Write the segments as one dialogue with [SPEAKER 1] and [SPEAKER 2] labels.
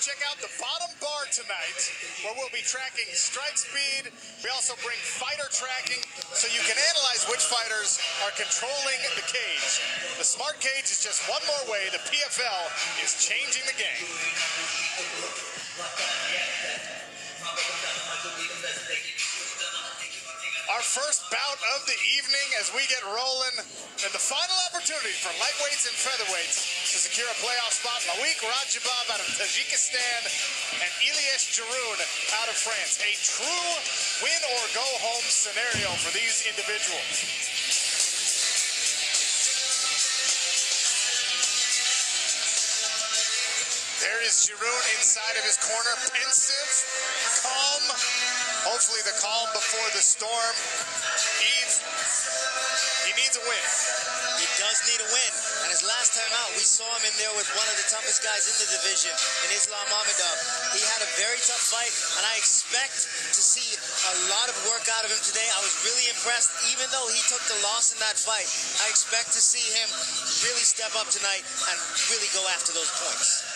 [SPEAKER 1] check out the bottom bar tonight, where we'll be tracking strike speed. We also bring fighter tracking, so you can analyze which fighters are controlling the cage. The smart cage is just one more way the PFL is changing the game. Our first bout of the evening as we get rolling, and the final opportunity for lightweights and featherweights to secure a playoff spot. Loik Raджабов out of Tajikistan and Iyles out of France. A true win-or-go-home scenario for these individuals. There is Дейроун inside of his corner, pensive, calm. Hopefully the calm before the storm. Yves, he needs a win.
[SPEAKER 2] He does need a win. And his last time out, we saw him in there with one of the toughest guys in the division, in Islam Mamedov. He had a very tough fight, and I expect to see a lot of work out of him today. I was really impressed, even though he took the loss in that fight. I expect to see him really step up tonight and really go after those points.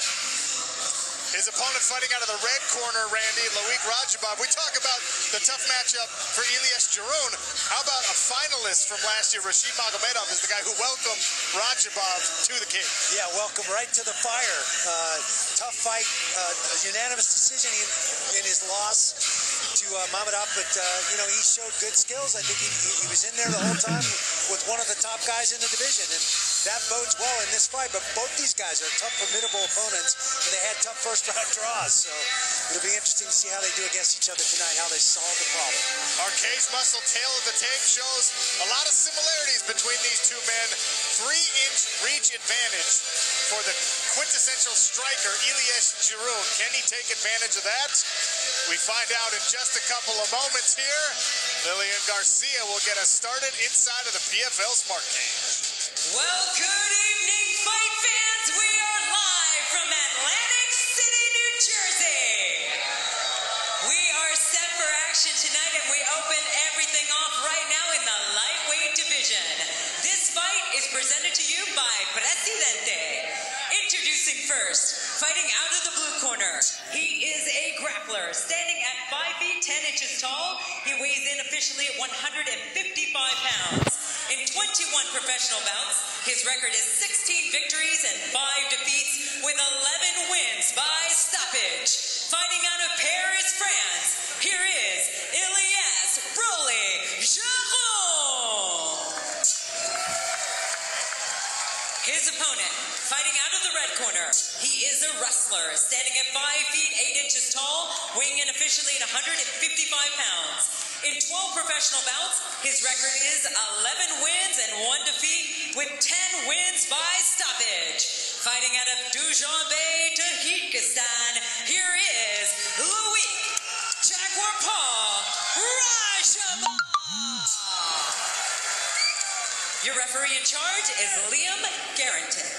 [SPEAKER 1] His opponent fighting out of the red corner, Randy, Loik Raджabov. We talk about the tough matchup for Iyles. How about a finalist from last year? Rashid Magomedov is the guy who welcomed Raджabov to the cage.
[SPEAKER 3] Yeah, welcome right to the fire. Tough fight, unanimous decision in his loss to Mamedov, but he showed good skills. I think he was in there the whole time with one of the top guys in the division, and that bodes well in this fight. But both these guys are tough, formidable opponents, and they had tough first-round draws, so it'll be interesting to see how they do against each other tonight, how they solve the problem.
[SPEAKER 1] Our cage muscle tail of the tape shows a lot of similarities between these two men. 3-inch reach advantage for the quintessential striker, Iyles. Can he take advantage of that? We find out in just a couple of moments here. Lillian Garcia will get us started inside of the PFL Smart Cage.
[SPEAKER 4] Well, good evening, fight fans. We are live from Atlantic City, New Jersey. We are set for action tonight, and we open everything off right now in the lightweight division. This fight is presented to you by Presidente. Introducing first, fighting out of the blue corner. He is a grappler, standing at 5 feet 10 inches tall. He weighs in officially at 155 pounds. In 21 professional bouts, his record is 16 victories and 5 defeats with 11 wins by stoppage. Fighting out of Paris, France, here is Iyles Raджabov. His opponent, fighting out of the red corner, he is a wrestler, standing at 5 feet 8 inches tall, weighing in officially at 155 pounds. In 12 professional bouts, his record is 11 wins and 1 defeat with 10 wins by stoppage. Fighting out of Dushanbe, Tajikistan, here is Loik Raджabov. Your referee in charge is Liam Garrington.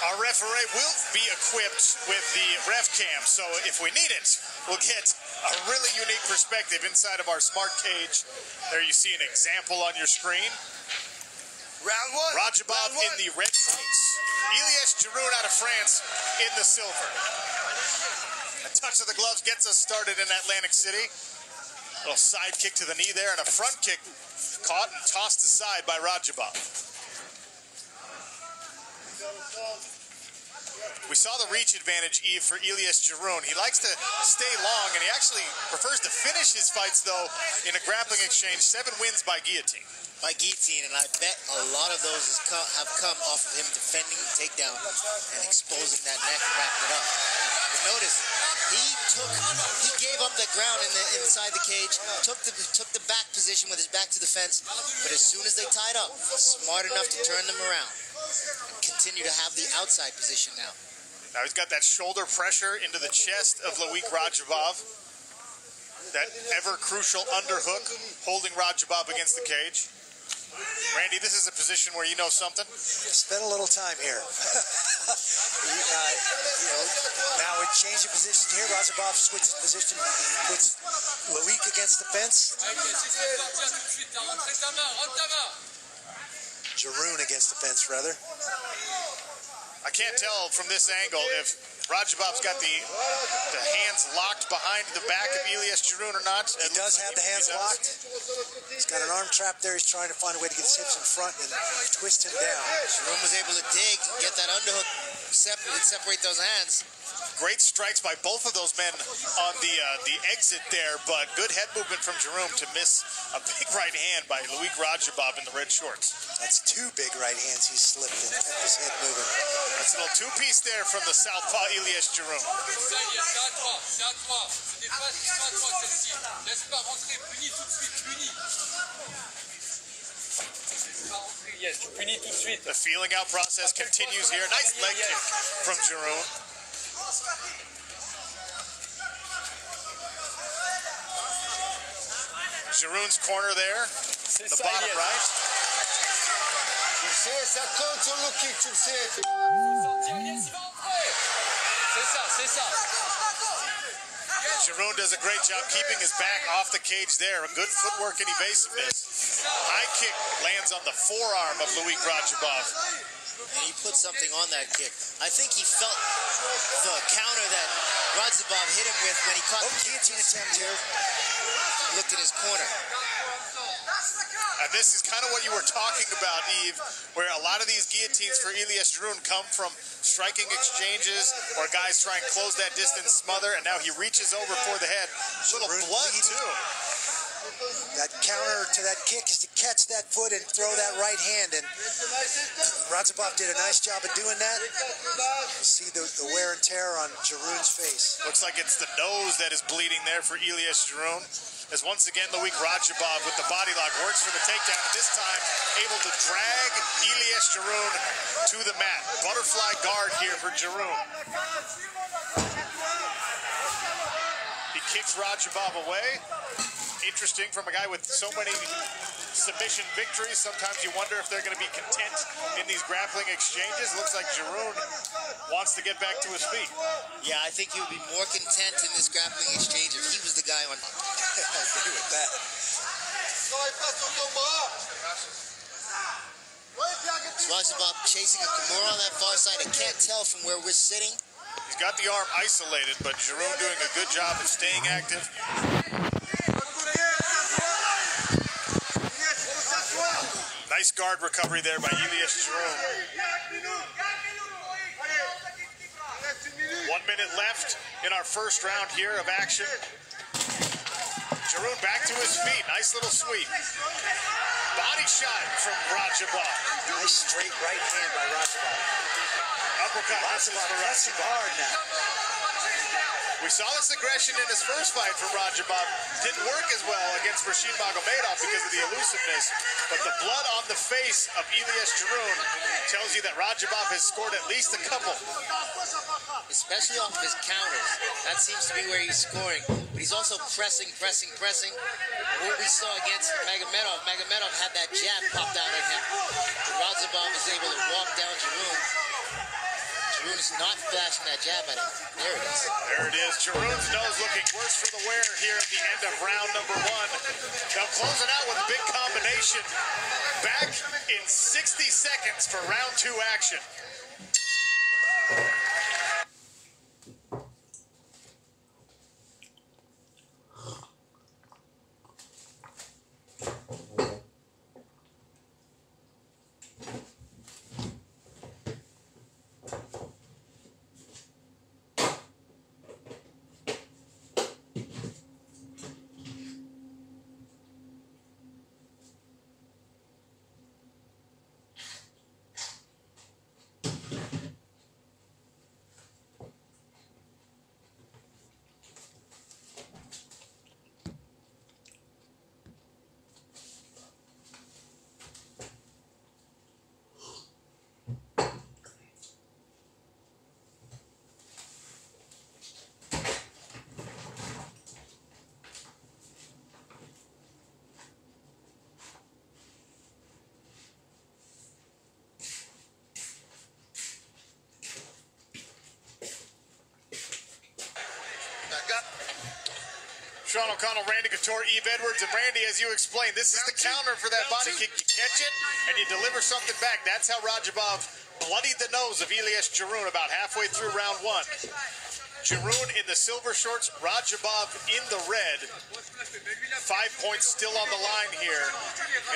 [SPEAKER 1] Our referee will be equipped with the ref cam, so if we need it, we'll get a really unique perspective inside of our smart cage. There you see an example on your screen.
[SPEAKER 2] Round one.
[SPEAKER 1] Raджabov in the red trunks. Iyles out of France in the silver. A touch of the gloves gets us started in Atlantic City. Little side kick to the knee there, and a front kick caught and tossed aside by Raджabov. We saw the reach advantage, Yves, for Iyles. He likes to stay long, and he actually prefers to finish his fights, though, in a grappling exchange. 7 wins by guillotine.
[SPEAKER 2] By guillotine, and I bet a lot of those have come off of him defending the takedown and exposing that neck and wrapping it up. But notice, he gave up the ground inside the cage, took the back position with his back to the fence, but as soon as they tied up, smart enough to turn them around and continue to have the outside position now.
[SPEAKER 1] Now he's got that shoulder pressure into the chest of Loik Rađabov. That ever-crucial underhook holding Rađabov against the cage. Randy, this is a position where you know something.
[SPEAKER 3] Spent a little time here. Now we change the position here. Rađabov switches position, puts Loik against the fence. Дейроун against the fence, rather.
[SPEAKER 1] I can't tell from this angle if Raджабov's got the hands locked behind the back of Ilyas Giroun or not.
[SPEAKER 3] He does have the hands locked. He's got an arm trap there. He's trying to find a way to get his hips in front and twist him down.
[SPEAKER 2] Giroun was able to dig, get that underhook separate and separate those hands.
[SPEAKER 1] Great strikes by both of those men on the exit there, but good head movement from Giroun to miss a big right hand by Loik Raджabov in the red shorts.
[SPEAKER 3] That's two big right hands he slipped and kept his head moving.
[SPEAKER 1] That's a little two-piece there from the southpaw Ilyas Giroun. The feeling out process continues here. Nice leg kick from Giroun. Giroun's corner there, the bottom right.
[SPEAKER 5] Ça compte sur le kick, tu le sais. C'est ça.
[SPEAKER 1] Giroun does a great job keeping his back off the cage there. Good footwork and evasiveness. High kick lands on the forearm of Loik Raджabov.
[SPEAKER 2] And he put something on that kick. I think he felt the counter that Raджabov hit him with when he caught the guillotine attempt here. Looked at his corner.
[SPEAKER 1] And this is kind of what you were talking about, Yves, where a lot of these guillotines for Ilyas Giroun come from striking exchanges or guys trying to close that distance, smother, and now he reaches over for the head. A little blood, too.
[SPEAKER 3] That counter to that kick is to catch that foot and throw that right hand, and Raджabov did a nice job of doing that. You see the wear and tear on Giroun's face.
[SPEAKER 1] Looks like it's the nose that is bleeding there for Ilyas Giroun. As once again, Loik Raджabov with the body lock works for the takedown, and this time able to drag Ilyas Giroun to the mat. Butterfly guard here for Giroun. He kicks Raджabov away. Interesting from a guy with so many submission victories. Sometimes you wonder if they're going to be content in these grappling exchanges. Looks like Giroun wants to get back to his feet.
[SPEAKER 2] Yeah, I think he would be more content in this grappling exchange if he was the guy on.
[SPEAKER 3] I agree with that.
[SPEAKER 2] Raджabov chasing a Kimura on that far side. I can't tell from where we're sitting.
[SPEAKER 1] He's got the arm isolated, but Giroun doing a good job of staying active. Nice guard recovery there by Ilyas Giroun. 1 minute left in our first round here of action. Giroun back to his feet. Nice little sweep. Body shot from Raджabov.
[SPEAKER 3] Nice straight right hand by Raджabov.
[SPEAKER 1] Uppercut.
[SPEAKER 3] Raджabov pressing hard now.
[SPEAKER 1] We saw this aggression in his first fight from Raджabov. Didn't work as well against Rashid Magomedov because of the elusiveness. But the blood on the face of Ilyas Giroun tells you that Raджabov has scored at least a couple.
[SPEAKER 2] Especially off of his counters. That seems to be where he's scoring. But he's also pressing. What we saw against Magomedov had that jab popped out at him. Raджabov is able to walk down Giroun. Giroun is not flashing that jab at him. There it is.
[SPEAKER 1] There it is. Giroun's nose looking worse for the wear here at the end of round number 1. Now closing out with a big combination. Back in 60 seconds for round 2 action. Sean O'Connell, Randy Couture, Yves Edwards, and Randy, as you explained, this is the counter for that body kick. You catch it, and you deliver something back. That's how Raджabov bloodied the nose of Ilyes Jeroun about halfway through round one. Jeroun in the silver shorts, Raджабов in the red. 5 points still on the line here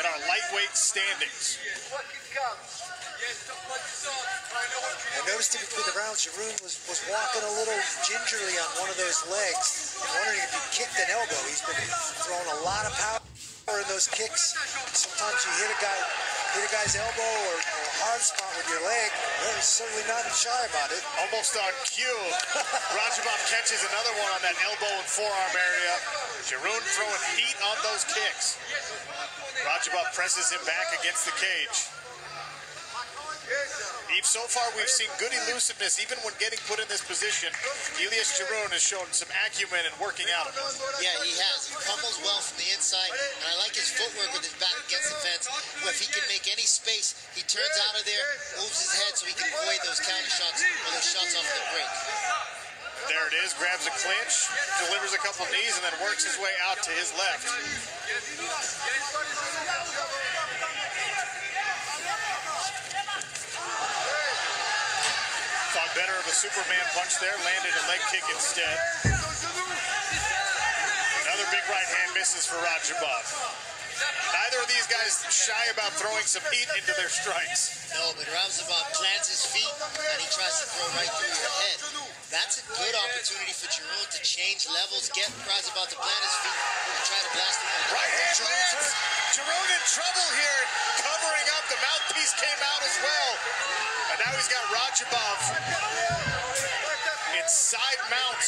[SPEAKER 1] in our lightweight standings.
[SPEAKER 3] I noticed in between the rounds, Jeroun was walking a little gingerly on one of those legs. I'm wondering if he kicked an elbow. He's been throwing a lot of power in those kicks. Sometimes you hit a guy's elbow or a hard spot with your leg. Well, he's certainly not shy about it.
[SPEAKER 1] Almost on cue. Raджабов catches another one on that elbow and forearm area. Jeroun throwing heat on those kicks. Raджабov presses him back against the cage. Eve, so far we've seen good elusiveness even when getting put in this position. Ilyes Jeroun has shown some acumen in working out.
[SPEAKER 2] Yeah, he has. He pummels well from the inside, and I like his footwork with his back against the fence. Where if he can make any space, he turns out of there, moves his head so he can avoid those counter shots or those shots off the break.
[SPEAKER 1] There it is, grabs a clinch, delivers a couple knees, and then works his way out to his left. Thought better of a Superman punch there, landed a leg kick instead. Another big right hand misses for Raджабov. Neither of these guys shy about throwing some heat into their strikes.
[SPEAKER 2] No, but Raджabov plants his feet and he tries to throw right through your head. That's a good opportunity for Jeroun to change levels, get Raджabov to plant his feet and try to blast him.
[SPEAKER 1] Right hand lands. Jeroun in trouble here, covering up. The mouthpiece came out as well. And now he's got Raджabov in side mount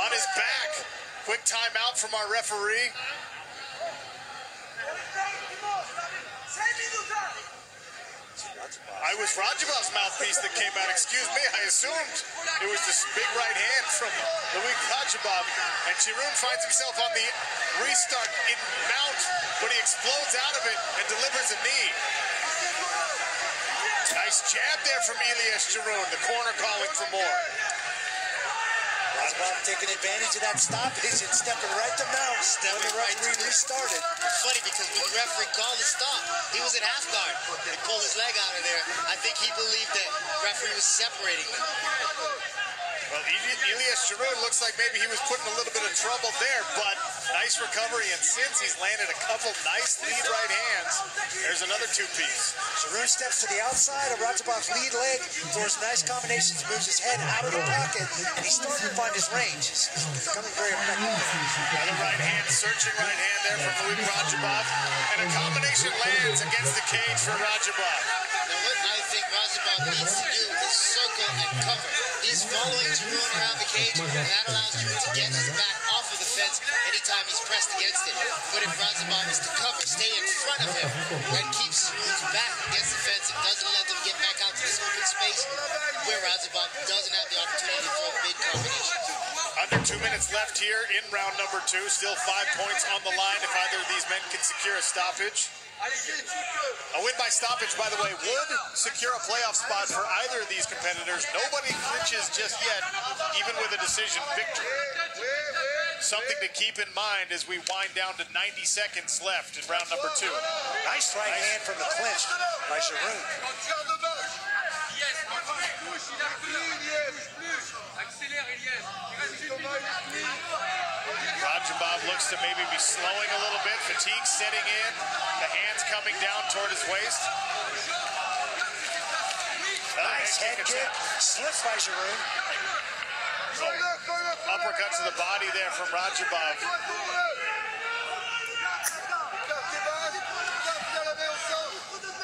[SPEAKER 1] on his back. Quick timeout from our referee. It was Raджabov's mouthpiece that came out. Excuse me, I assumed it was this big right hand from Loik Raджabov. And Jeroun finds himself on the restart in mount when he explodes out of it and delivers a knee. Nice jab there from Ilyes Jeroun, the corner calling for more.
[SPEAKER 3] Raджabov taking advantage of that stoppage and stepping right to mount when the referee restarted.
[SPEAKER 2] It's funny because when the referee called the stop, he was in half guard. He pulled his leg out of there. I think he believed that the referee was separating them.
[SPEAKER 1] Well, Ilyes Jeroun looks like maybe he was put in a little bit of trouble there, but nice recovery, and since he's landed a couple nice lead right hands, there's another two-piece.
[SPEAKER 3] Jeroun steps to the outside of Raджabov's lead leg, throws nice combinations, moves his head out of the pocket, and he's starting to find his range. He's becoming very effective.
[SPEAKER 1] Another right hand, searching right hand there from Loik Raджabov, and a combination lands against the cage for Raджabov.
[SPEAKER 2] Now what I think Raджabov needs to do is circle and cover. He's following Jeroun around the cage, and that allows Jeroun to get his back off of the fence anytime he's pressed against it. But if Raджabov is to cover, stay in front of him, that keeps Jeroun's back against the fence and doesn't let them get back out to this open space where Raджabov doesn't have the opportunity to throw big combinations.
[SPEAKER 1] Under 2 minutes left here in round number 2. Still 5 points on the line if either of these men can secure a stoppage. A win by stoppage, by the way, would secure a playoff spot for either of these competitors. Nobody clinches just yet, even with a decision victory. Something to keep in mind as we wind down to 90 seconds left in round number 2.
[SPEAKER 3] Nice right hand from the clinch by Jeroun.
[SPEAKER 1] Raджabov looks to maybe be slowing a little bit. Fatigue setting in. The hands coming down toward his waist.
[SPEAKER 3] Nice head kick. Slipped by Jeroun.
[SPEAKER 1] Uppercut to the body there from Raджabov.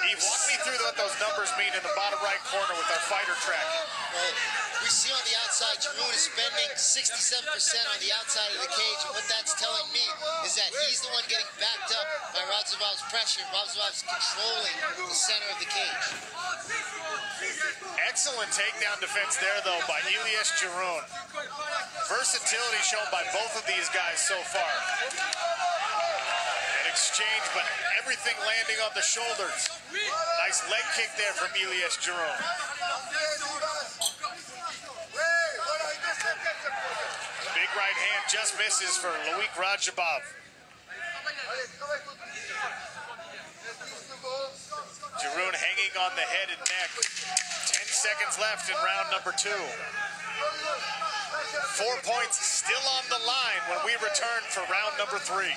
[SPEAKER 1] Eve, walk me through what those numbers mean in the bottom right corner with our fighter track.
[SPEAKER 2] Well, we see on the outside, Jeroun is spending 67% on the outside of the cage, and what that's telling me is that he's the one getting backed up by Raджabov's pressure. Raджabov's controlling the center of the cage.
[SPEAKER 1] Excellent takedown defense there, though, by Ilyes Jeroun. Versatility shown by both of these guys so far. An exchange, but everything landing on the shoulders. Nice leg kick there from Ilyes Jeroun. Big right hand just misses for Loik Raджabov. Jeroun hanging on the head and neck. 10 seconds left in round number 2. 4 points still on the line when we return for round number 3.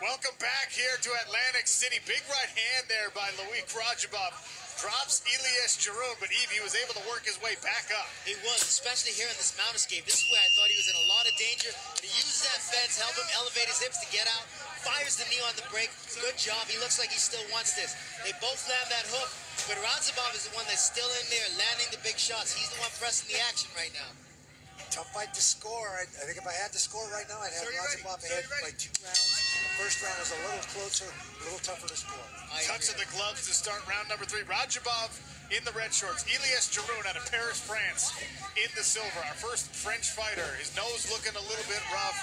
[SPEAKER 1] Welcome back here to Atlantic City. Big right hand there by Loik Raджабов. Drops Ийлес Jiroun, but he was able to work his way back up.
[SPEAKER 2] He was, especially here in this mount escape. This is where I thought he was in a lot of danger. But he uses that fence, help him elevate his hips to get out. Fires the knee on the break. Good job. He looks like he still wants this. They both land that hook, but Raджабov is the one that's still in there, landing the big shots. He's the one pressing the action right now.
[SPEAKER 3] Tough fight to score. I think if I had to score right now, I'd have Raджabov ahead by 2 rounds. The first round was a little closer, a little tougher to score.
[SPEAKER 1] Touch of the gloves to start round number 3. Raджабov in the red shorts. Ilyes Jiroun out of Paris, France in the silver. Our first French fighter. His nose looking a little bit rough.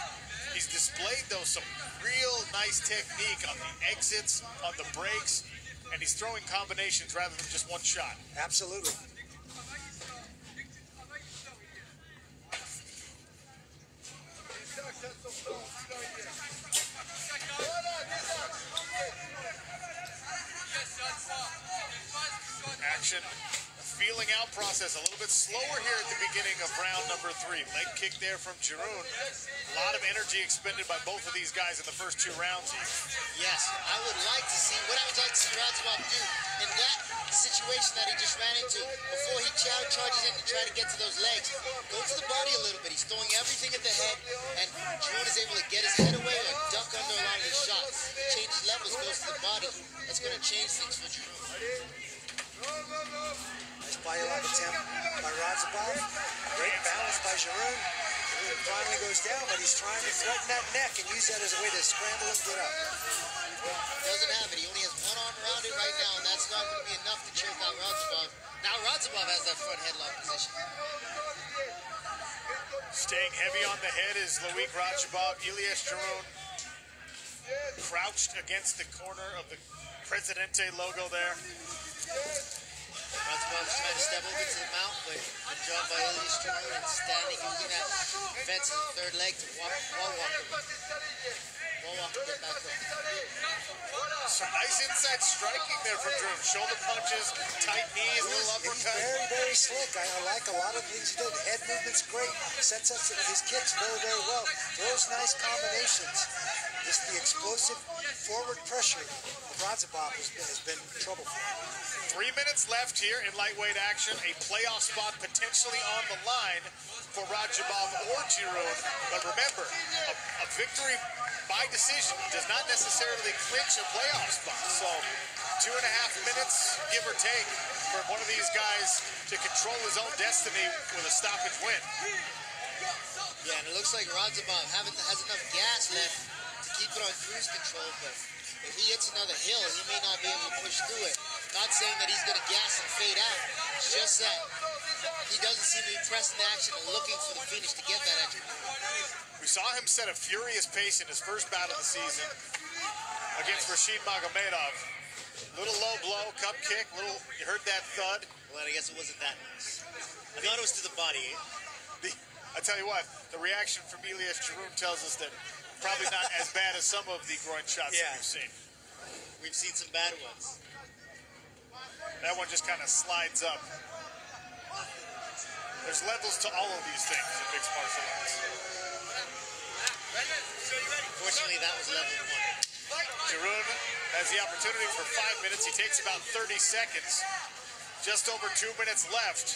[SPEAKER 1] He's displayed, though, some real nice technique on the exits, on the breaks, and he's throwing combinations rather than just one shot.
[SPEAKER 3] Absolutely.
[SPEAKER 1] Action, feeling out process a little bit slower here at the beginning of round number 3. Leg kick there from Jiroun. A lot of energy expended by both of these guys in the first 2 rounds here.
[SPEAKER 2] Yes, I would like to see Raджabov do in that situation that he just ran into before he charges in to try to get to those legs. Go to the body a little bit. He's throwing everything at the head, and Jiroun is able to get his head away or duck under a lot of his shots. Changes levels, goes to the body. That's going to change things for Jiroun.
[SPEAKER 3] Nice body-lock attempt by Raджabov. Great balance by Jiroun. Jiroun finally goes down, but he's trying to threaten that neck and use that as a way to scramble and get up.
[SPEAKER 2] Doesn't have it. He only has one arm around it right now, and that's not going to be enough to choke out Raджabov. Now Raджabov has that front headlock position.
[SPEAKER 1] Staying heavy on the head is Loik Raджabov. Ilyes Jiroun crouched against the corner of the Presidente logo there.
[SPEAKER 2] Raджabov is trying to step over to the mount, but good job by Ilyes Jiroun and standing, using that fence in the third leg to wall walk him. Wall walk him back up.
[SPEAKER 1] Some nice inside striking there from Jiroun. Shoulder punches, tight knees, a little uppercut.
[SPEAKER 3] He's very, very slick. I like a lot of things he did. Head movement's great. Sets up his kicks very, very well. Throws nice combinations. Just the explosive forward pressure of Raджabov has been trouble for him.
[SPEAKER 1] 3 minutes left here in lightweight action. A playoff spot potentially on the line for Raджabov or Jiroun. But remember, a victory by decision does not necessarily clinch a playoff spot. So 2.5 minutes, give or take, for one of these guys to control his own destiny with a stoppage win.
[SPEAKER 2] Yeah, and it looks like Rađabov has enough gas left to keep it on cruise control, but if he hits another hill, he may not be able to push through it. Not saying that he's going to gas and fade out. It's just that he doesn't seem to be pressing the action and looking for the finish to get that extra.
[SPEAKER 1] We saw him set a furious pace in his first bout of the season against Rashid Magomedov. Little low blow, cup kick, you heard that thud.
[SPEAKER 2] Well, I guess it wasn't that nice. I thought it was to the body.
[SPEAKER 1] I tell you what, the reaction from Ilyes Jiroun tells us that probably not as bad as some of the groin shots that we've seen.
[SPEAKER 2] We've seen some bad ones.
[SPEAKER 1] That one just kind of slides up. There's levels to all of these things in mixed martial arts.
[SPEAKER 2] Fortunately, that was level 1.
[SPEAKER 1] Jiroun has the opportunity for 5 minutes. He takes about 30 seconds. Just over 2 minutes left.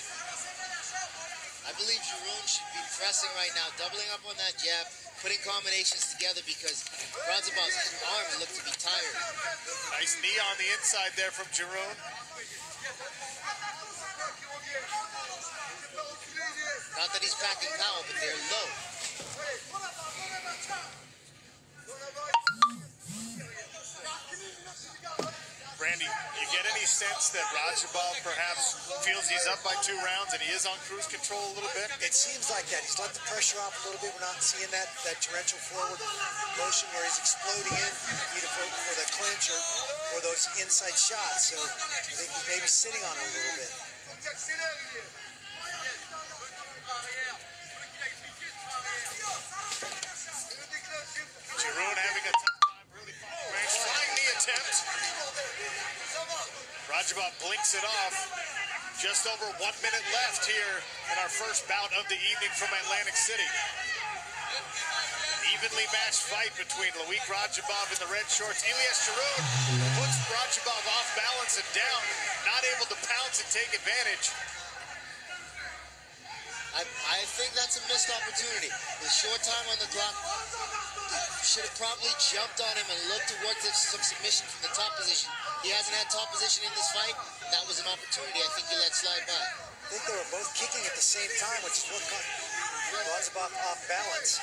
[SPEAKER 2] I believe Jiroun should be pressing right now, doubling up on that jab, putting combinations together because Rađabov's arms look to be tired.
[SPEAKER 1] Nice knee on the inside there from Jiroun.
[SPEAKER 2] Not that he's packing power, but they're low.
[SPEAKER 1] Randy, you get any sense that Raджабов perhaps feels he's up by 2 rounds and he is on cruise control a little bit?
[SPEAKER 3] It seems like that. He's let the pressure off a little bit. We're not seeing that torrential forward motion where he's exploding in either for the clinch or those inside shots. So I think he's maybe sitting on it a little bit.
[SPEAKER 1] Дейроун having a tough time really far range. Flying knee attempt. Raджабов blinks it off. Just over 1 minute left here in our first bout of the evening from Atlantic City. Evenly matched fight between Loik Raджabov in the red shorts. Ilyes Giroud puts Raджabov off balance and down, not able to pounce and take advantage.
[SPEAKER 2] I think that's a missed opportunity. With short time on the clock, should have probably jumped on him and looked to work some submission from the top position. He hasn't had top position in this fight. That was an opportunity I think he let slide by.
[SPEAKER 3] I think they were both kicking at the same time, which is what caught Rađabov off balance.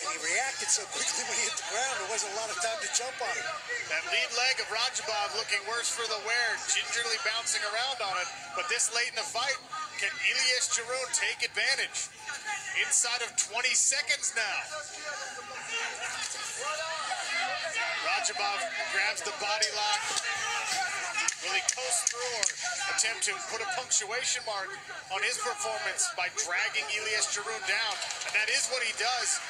[SPEAKER 3] And he reacted so quickly when he hit the ground, there wasn't a lot of time to jump on him.
[SPEAKER 1] That lead leg of Rađabov looking worse for the wear, gingerly bouncing around on it. But this late in the fight, can Ilyes Giroud take advantage? Inside of 20 seconds now. Rađabov grabs the body lock. Will he coast through or attempt to put a punctuation mark on his performance by dragging Ilyes Giroud down? And that is what he does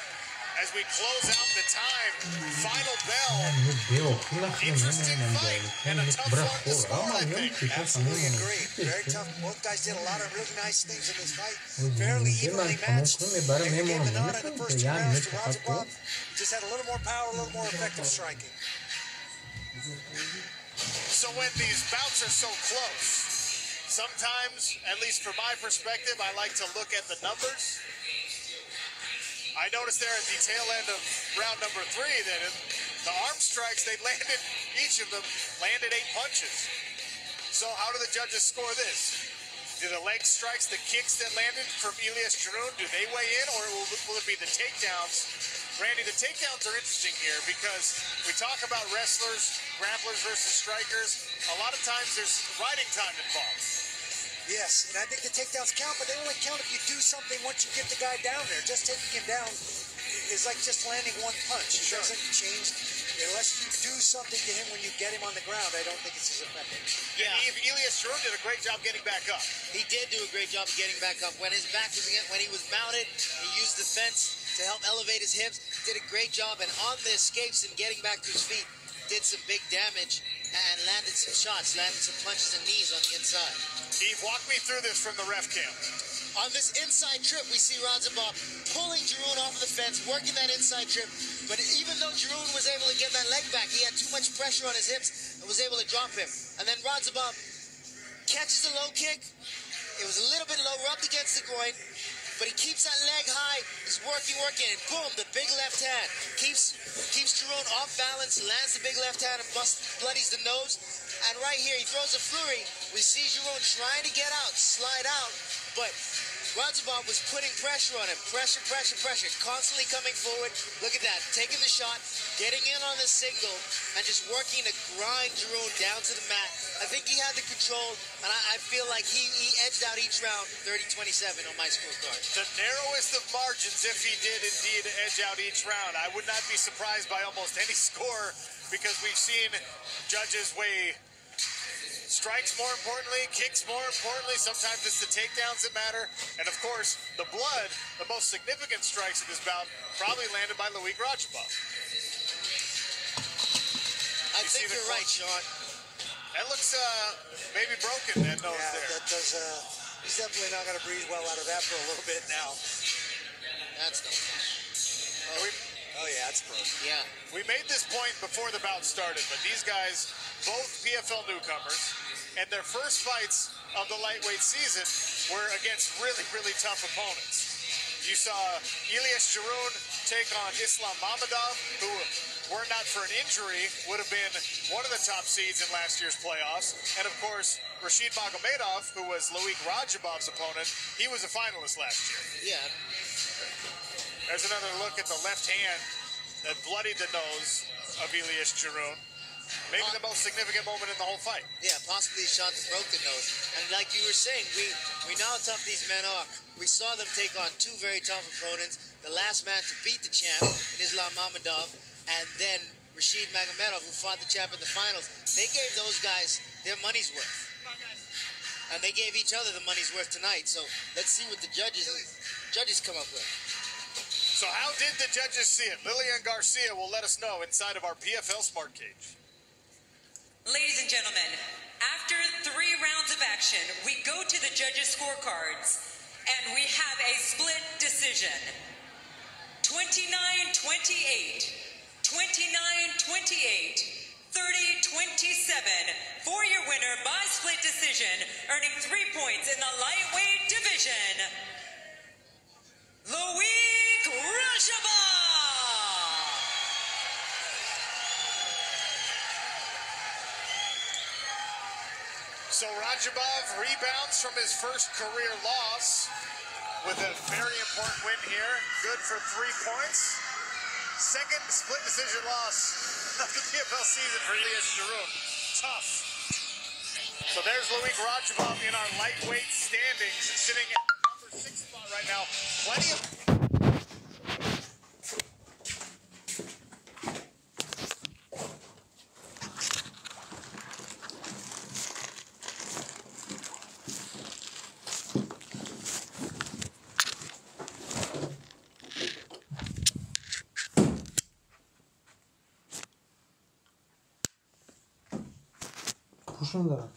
[SPEAKER 1] as we close out the time. Final bell. Interesting fight and a tough one to score, I think.
[SPEAKER 3] Absolutely agree. Very tough. Both guys did a lot of really nice things in this fight. Fairly evenly matched. They gave the nod in the first 2 rounds to Rađabov. Just had a little more power, a little more effective striking.
[SPEAKER 1] So when these bouts are so close, sometimes, at least from my perspective, I like to look at the numbers. I noticed there at the tail end of round number 3 that the arm strikes, they landed, each of them landed 8 punches. So how do the judges score this? Do the leg strikes, the kicks that landed from Ilyes Giroud, do they weigh in, or will it be the takedowns? Randy, the takedowns are interesting here because we talk about wrestlers, grapplers versus strikers. A lot of times there's riding time involved.
[SPEAKER 3] Yes, and I think the takedowns count, but they only count if you do something once you get the guy down there. Just taking him down is like just landing one punch. It doesn't change. Unless you do something to him when you get him on the ground, I don't think it's as effective.
[SPEAKER 2] Yeah.
[SPEAKER 1] Ilyes Giroud did a great job getting back up.
[SPEAKER 2] He did do a great job of getting back up. When his back was against, when he was mounted, he used the fence to help elevate his hips. Did a great job, and on the escapes and getting back to his feet, did some big damage and landed some shots, landed some punches and knees on the inside.
[SPEAKER 1] Eve, walk me through this from the ref cam.
[SPEAKER 2] On this inside trip, we see Rađabov pulling Giroud off the fence, working that inside trip. But even though Giroud was able to get that leg back, he had too much pressure on his hips and was able to drop him. And then Rađabov catches the low kick. It was a little bit low, rubbed against the groin, but he keeps that leg high. He's working, and boom, the big left hand. Keeps Giroud off balance, lands the big left hand and bloodies the nose. And right here, he throws a flurry. We see Giroud trying to get out, slide out, but Rađabov was putting pressure on him. Pressure, constantly coming forward. Look at that, taking the shot, getting in on the single, and just working to grind Giroud down to the mat. I think he had the control, and I feel like he edged out each round 30-27 on my scorecard.
[SPEAKER 1] The narrowest of margins, if he did indeed edge out each round. I would not be surprised by almost any score because we've seen judges weigh strikes more importantly, kicks more importantly. Sometimes it's the takedowns that matter. And of course, the blood, the most significant strikes in this bout, probably landed by Loik Rađabov.
[SPEAKER 2] I think you're right, Sean.
[SPEAKER 1] That looks maybe broken, that nose there.
[SPEAKER 3] That does, he's definitely not going to breathe well out of that for a little bit now.
[SPEAKER 2] That's no fun.
[SPEAKER 3] Oh yeah, that's broken.
[SPEAKER 2] Yeah.
[SPEAKER 1] We made this point before the bout started, but these guys, both PFL newcomers, and their first fights of the lightweight season were against really, really tough opponents. You saw Ilyes Giroud take on Islam Mammadov, who, were not for an injury, would have been one of the top seeds in last year's playoffs. And of course, Rashid Magomedov, who was Loik Raджабov's opponent, he was a finalist last year.
[SPEAKER 2] Yeah.
[SPEAKER 1] There's another look at the left hand that bloodied the nose of Iyles Jeroen. Maybe the most significant moment in the whole fight.
[SPEAKER 2] Yeah, possibly shot the broken nose. And like you were saying, we know how tough these men are. We saw them take on two very tough opponents. The last man to beat the champ in Islam Mammadov, and then Rashid Magomedov, who fought the champ in the finals. They gave those guys their money's worth. And they gave each other the money's worth tonight. So let's see what the judges come up with.
[SPEAKER 1] So how did the judges see it? Lillian Garcia will let us know inside of our PFL Smart Cage.
[SPEAKER 4] Ladies and gentlemen, after 3 rounds of action, we go to the judges' scorecards, and we have a split decision. 29-28, 29-28, 30-27 for your winner by split decision, earning 3 points in the lightweight division, Loik Raджabov.
[SPEAKER 1] So Raджabov rebounds from his first career loss with a very important win here. Good for 3 points. Second split decision loss of the PFL season for Iyles Jeroen. Tough. So there's Loik Raджabov in our lightweight standings, sitting at number 6 spot right now. Plenty of...
[SPEAKER 6] Puşun da.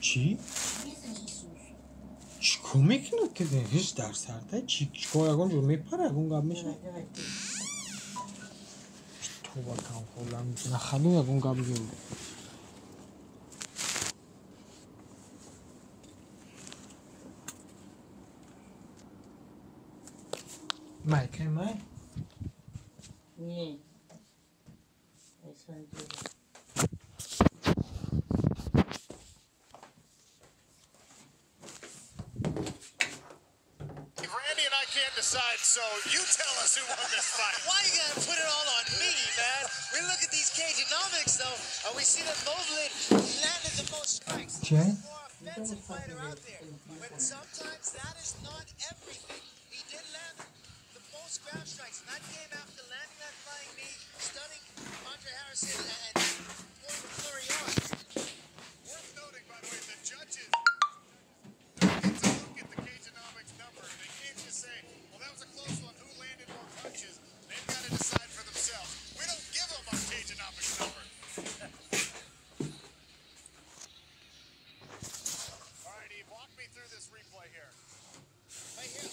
[SPEAKER 6] چی؟ چیکار میکنه که هیچ در سرده چیکار اگه اونجور میپره اگه اونگاه میشه تو با کم خودم میکنه خلو اگه اونگاه بگیم مایکه مای؟
[SPEAKER 7] نه ایسان دیگه
[SPEAKER 1] Decide, so you tell us who won this fight.
[SPEAKER 2] Why you gotta put it all on me, man? We look at these Cageonomics, though, and we see that Movlin landed the most strikes. He's the more offensive fighter out there. But sometimes that is not everything. He did land the most ground strikes, and that came after landing that flying knee, stunning Andre Harrison, and pouring the flurry on.
[SPEAKER 1] Worth noting, by the way, the judges don't get to look at the Cageonomics number. They can't just say, well, that was a close one. Who landed more punches? They've got to decide for themselves. We don't give them our Cageonomics number. All right, Eve, walk me through this replay here.
[SPEAKER 2] Right here,